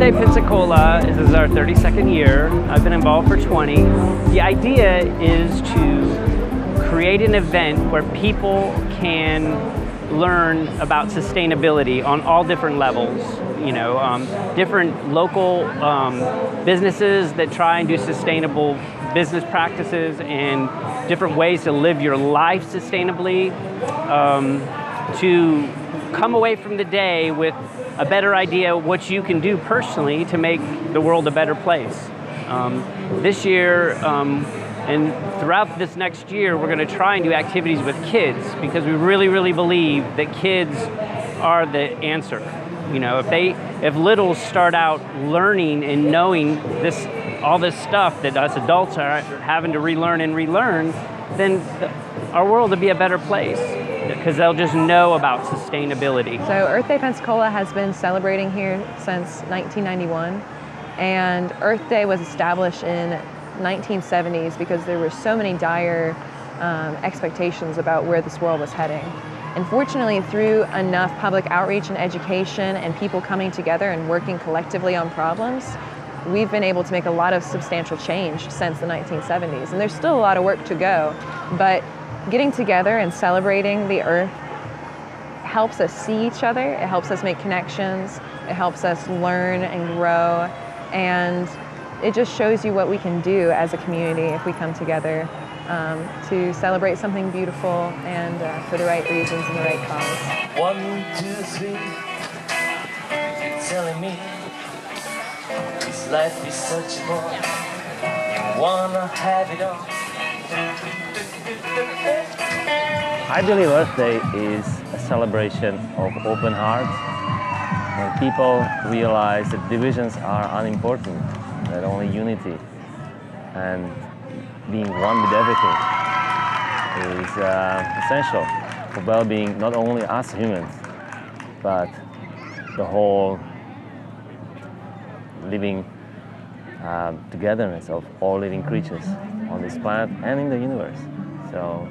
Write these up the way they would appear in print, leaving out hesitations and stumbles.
Day Pensacola is our 32nd year. I've been involved for 20. The idea is to create an event where people can learn about sustainability on all different levels. You know, different local businesses that try and do sustainable business practices and different ways to live your life sustainably, to come away from the day with a better idea of what you can do personally to make the world a better place. This year and throughout this next year, we're going to try and do activities with kids because we really believe that kids are the answer. You know, if littles start out learning and knowing all this stuff that us adults are having to relearn, then our world will be a better place because they'll just know about sustainability. So Earth Day Pensacola has been celebrating here since 1991, and Earth Day was established in 1970s because there were so many dire expectations about where this world was heading. And fortunately, through enough public outreach and education and people coming together and working collectively on problems, we've been able to make a lot of substantial change since the 1970s. And there's still a lot of work to go, but getting together and celebrating the Earth helps us see each other, it helps us make connections, it helps us learn and grow, and it just shows you what we can do as a community if we come together to celebrate something beautiful and for the right reasons and the right cause. 1, 2, 3, you're telling me this life is such a bore. You wanna have it all. I believe Earth Day is a celebration of open hearts, when people realize that divisions are unimportant, that only unity and being one with everything is essential for well-being, not only us humans, but the whole living togetherness of all living creatures on this planet and in the universe. So,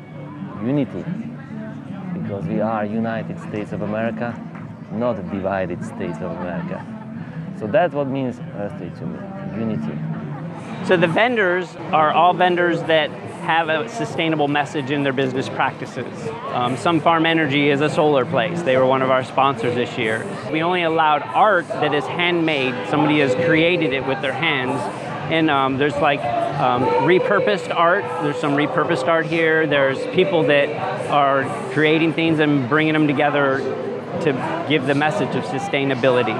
unity, because we are United States of America, not divided States of America. So that's what means Earth Day to me, unity. So the vendors are all vendors that have a sustainable message in their business practices. Some Farm Energy is a solar place. They were one of our sponsors this year. We only allowed art that is handmade. Somebody has created it with their hands. And there's like repurposed art. There's some repurposed art here. There's people that are creating things and bringing them together to give the message of sustainability.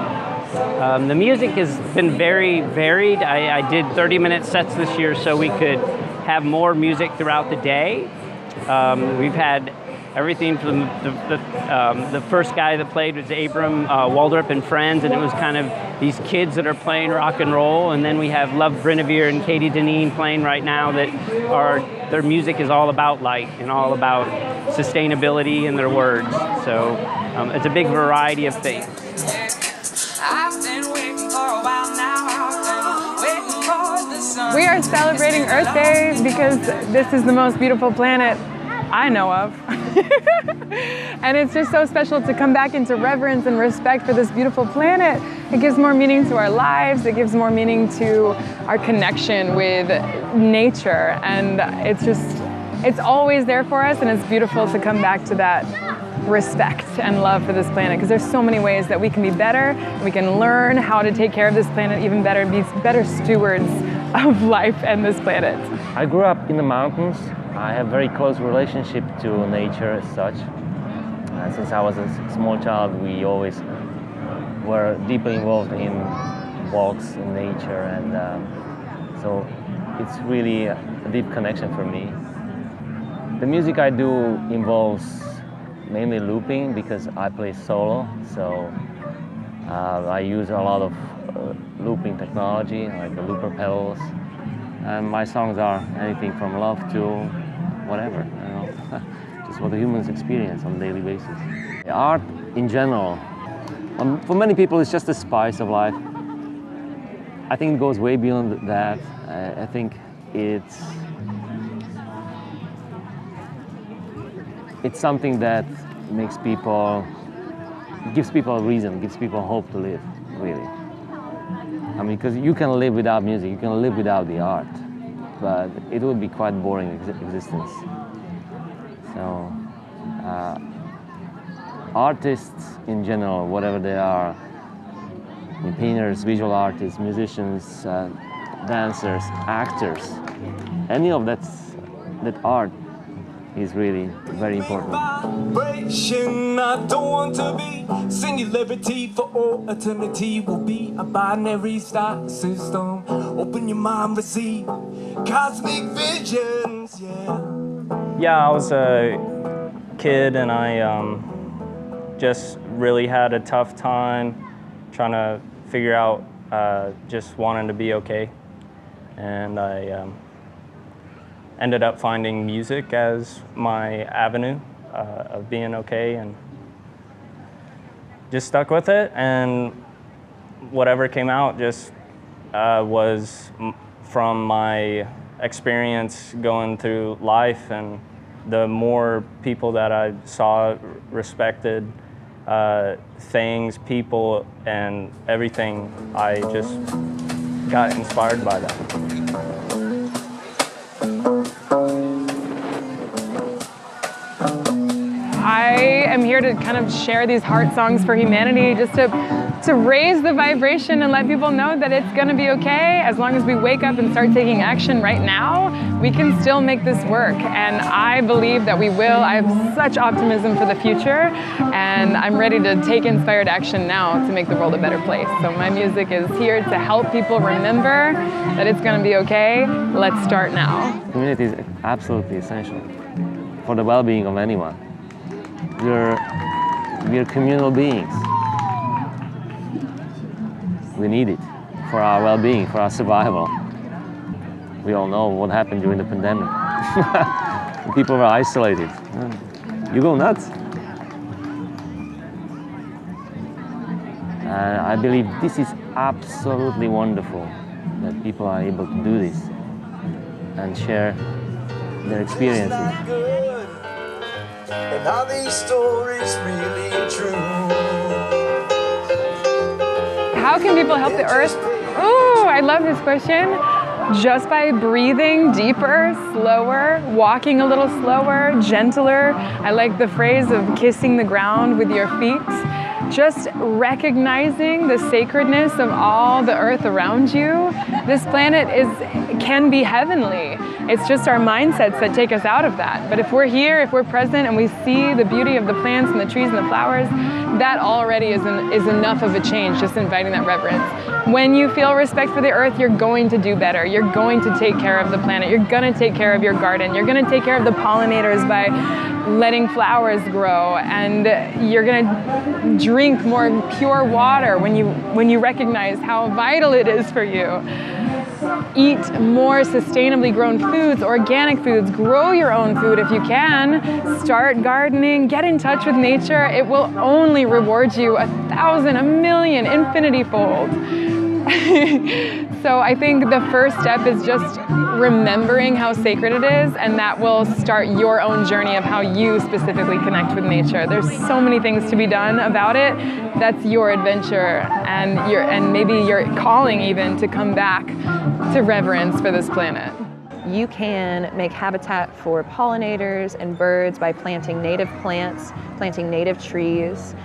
The music has been very varied. I did 30-minute sets this year so we could have more music throughout the day. We've had everything from the first guy that played was Abram Waldrop and Friends, and it was kind of these kids that are playing rock and roll. And then we have Love Brinevere and Katie Deneen playing right now that their music is all about light and all about sustainable in their words. So it's a big variety of things. I've been waiting for a while now. I've been waiting for the sun. We are celebrating Earth Day because this is the most beautiful planet I know of. And it's just so special to come back into reverence and respect for this beautiful planet. It gives more meaning to our lives. It gives more meaning to our connection with nature. And it's always there for us, and it's beautiful to come back to that respect and love for this planet, because there's so many ways that we can be better, and we can learn how to take care of this planet even better, be better stewards of life and this planet. I grew up in the mountains. I have very close relationship to nature as such. Since I was a small child, we always were deeply involved in walks in nature, and so it's really a deep connection for me. The music I do involves mainly looping because I play solo, so I use a lot of looping technology, like the looper pedals, and my songs are anything from love to whatever, you know, just what the humans experience on a daily basis. Art in general, for many people it's just a spice of life. I think it goes way beyond that. I think it's something that makes people, gives people a reason, gives people hope to live, really. I mean, because you can live without music, you can live without the art, but it would be quite boring existence. So, artists in general, whatever they are, painters, visual artists, musicians, dancers, actors, any of that art is really very important. Vibration, I don't want to be singularity for all eternity will be a binary star system. Open your mind, receive cosmic visions, yeah. Yeah, I was a kid and I just really had a tough time trying to figure out just wanting to be okay. And I ended up finding music as my avenue of being okay, and just stuck with it, and whatever came out just was from my experience going through life, and the more people that I saw, respected, things, people, and everything, I just got inspired by that. I am here to kind of share these heart songs for humanity, just to raise the vibration and let people know that it's going to be okay. As long as we wake up and start taking action right now, we can still make this work. And I believe that we will. I have such optimism for the future, and I'm ready to take inspired action now to make the world a better place. So my music is here to help people remember that it's going to be okay. Let's start now. Community is absolutely essential for the well-being of anyone. We're communal beings. We need it for our well-being, for our survival. We all know what happened during the pandemic. People were isolated. You go nuts. And I believe this is absolutely wonderful that people are able to do this and share their experiences. And are these stories really true? How can people help the earth? Ooh, I love this question. Just by breathing deeper, slower, walking a little slower, gentler. I like the phrase of kissing the ground with your feet. Just recognizing the sacredness of all the earth around you. This planet can be heavenly. It's just our mindsets that take us out of that. But if we're here, if we're present and we see the beauty of the plants and the trees and the flowers, that already is enough of a change, just inviting that reverence. When you feel respect for the earth, you're going to do better. You're going to take care of the planet. You're going to take care of your garden. You're going to take care of the pollinators by letting flowers grow, and you're going to drink more pure water when you recognize how vital it is for you. Eat more sustainably grown foods, organic foods, grow your own food if you can, start gardening, get in touch with nature. It will only reward you 1,000, 1,000,000, infinity-fold. So I think the first step is just remembering how sacred it is, and that will start your own journey of how you specifically connect with nature. There's so many things to be done about it. That's your adventure, and maybe your calling even to come back to reverence for this planet. You can make habitat for pollinators and birds by planting native plants, planting native trees,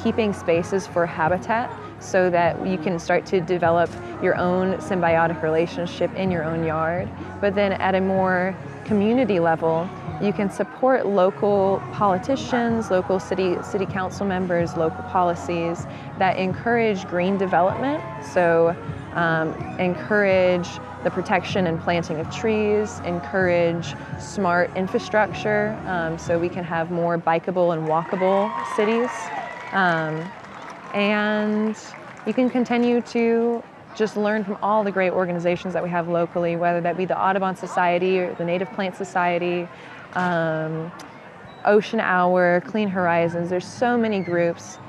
keeping spaces for habitat so that you can start to develop your own symbiotic relationship in your own yard. But then at a more community level, you can support local politicians, local city council members, local policies that encourage green development. So encourage the protection and planting of trees, encourage smart infrastructure so we can have more bikeable and walkable cities. And you can continue to just learn from all the great organizations that we have locally, whether that be the Audubon Society or the Native Plant Society, Ocean Hour, Clean Horizons. There's so many groups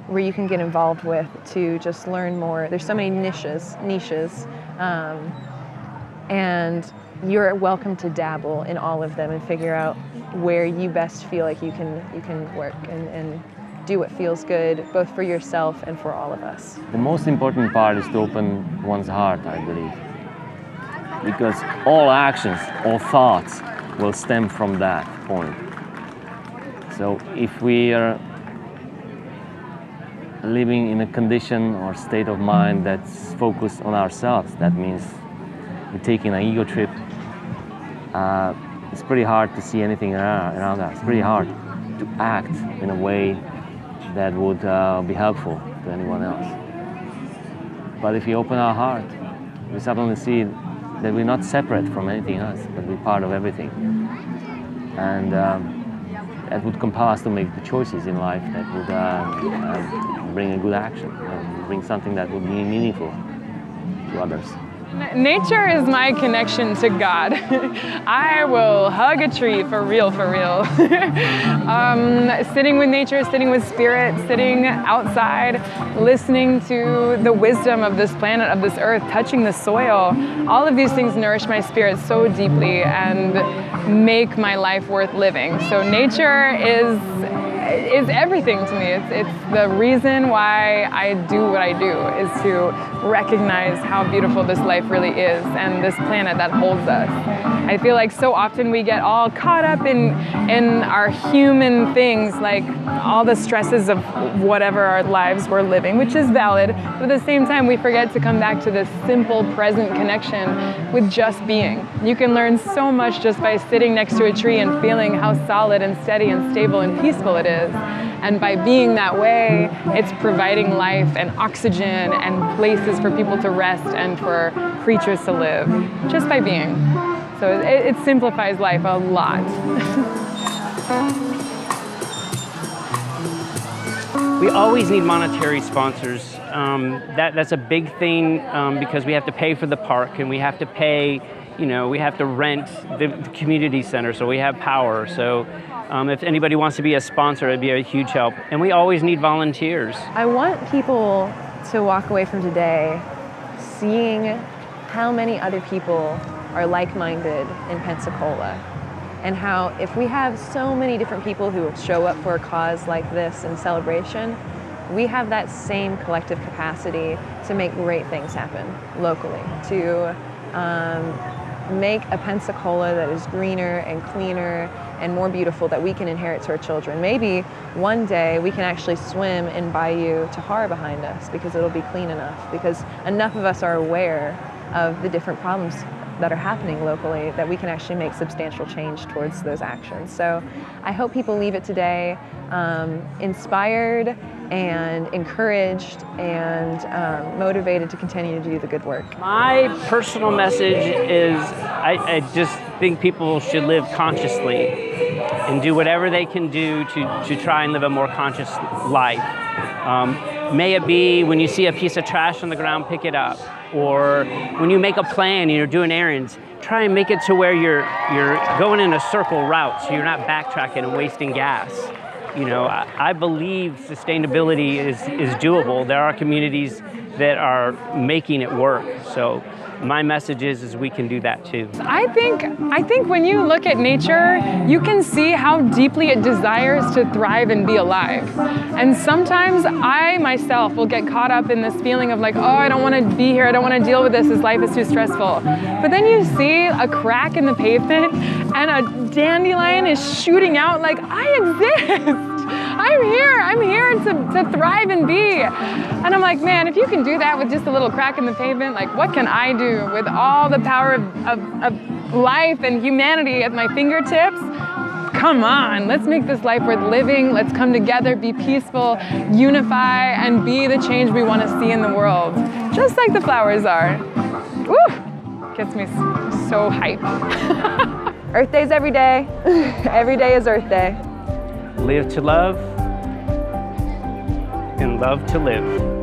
where you can get involved with to just learn more. There's so many niches, and you're welcome to dabble in all of them and figure out where you best feel like you can work and do what feels good, both for yourself and for all of us. The most important part is to open one's heart, I believe. Because all actions, all thoughts will stem from that point. So if we are living in a condition or state of mind that's focused on ourselves, that means we're taking an ego trip. It's pretty hard to see anything around us. It's pretty hard to act in a way that would be helpful to anyone else. But if we open our heart, we suddenly see that we're not separate from anything else, but we're part of everything. And that would compel us to make the choices in life that would bring a good action, bring something that would be meaningful to others. Nature is my connection to God. I will hug a tree for real, for real. Sitting with nature, sitting with spirit, sitting outside, listening to the wisdom of this planet, of this earth, touching the soil. All of these things nourish my spirit so deeply and make my life worth living. So nature is everything to me. It's the reason why I do what I do, is to recognize how beautiful this life really is and this planet that holds us. I feel like so often we get all caught up in our human things, like all the stresses of whatever our lives we're living, which is valid, but at the same time we forget to come back to this simple present connection with just being. You can learn so much just by sitting next to a tree and feeling how solid and steady and stable and peaceful it is. And by being that way, it's providing life and oxygen and places for people to rest and for creatures to live, just by being. So it simplifies life a lot. We always need monetary sponsors. That's a big thing because we have to pay for the park and we have to pay, we have to rent the community center, so we have power. So if anybody wants to be a sponsor, it'd be a huge help. And we always need volunteers. I want people to walk away from today seeing how many other people are like-minded in Pensacola, and how if we have so many different people who show up for a cause like this in celebration, we have that same collective capacity to make great things happen locally, to make a Pensacola that is greener and cleaner and more beautiful that we can inherit to our children. Maybe one day we can actually swim in Bayview Tahar behind us because it'll be clean enough, because enough of us are aware of the different problems that are happening locally that we can actually make substantial change towards those actions. So I hope people leave it today inspired and encouraged and motivated to continue to do the good work. My personal message is I just think people should live consciously and do whatever they can do to try and live a more conscious life. May it be when you see a piece of trash on the ground, pick it up. Or when you make a plan and you're doing errands, try and make it to where you're going in a circle route so you're not backtracking and wasting gas. I believe sustainability is doable. There are communities that are making it work. So my message is we can do that too. I think when you look at nature, you can see how deeply it desires to thrive and be alive. And sometimes I myself will get caught up in this feeling of like, oh, I don't want to be here, I don't want to deal with this life is too stressful. But then you see a crack in the pavement and a dandelion is shooting out like, I exist. I'm here to thrive and be. And I'm like, man, if you can do that with just a little crack in the pavement, like what can I do with all the power of life and humanity at my fingertips? Come on, let's make this life worth living. Let's come together, be peaceful, unify, and be the change we want to see in the world. Just like the flowers are. Woo! Gets me so hyped. Earth Day's every day. Every day is Earth Day. Live to love and love to live.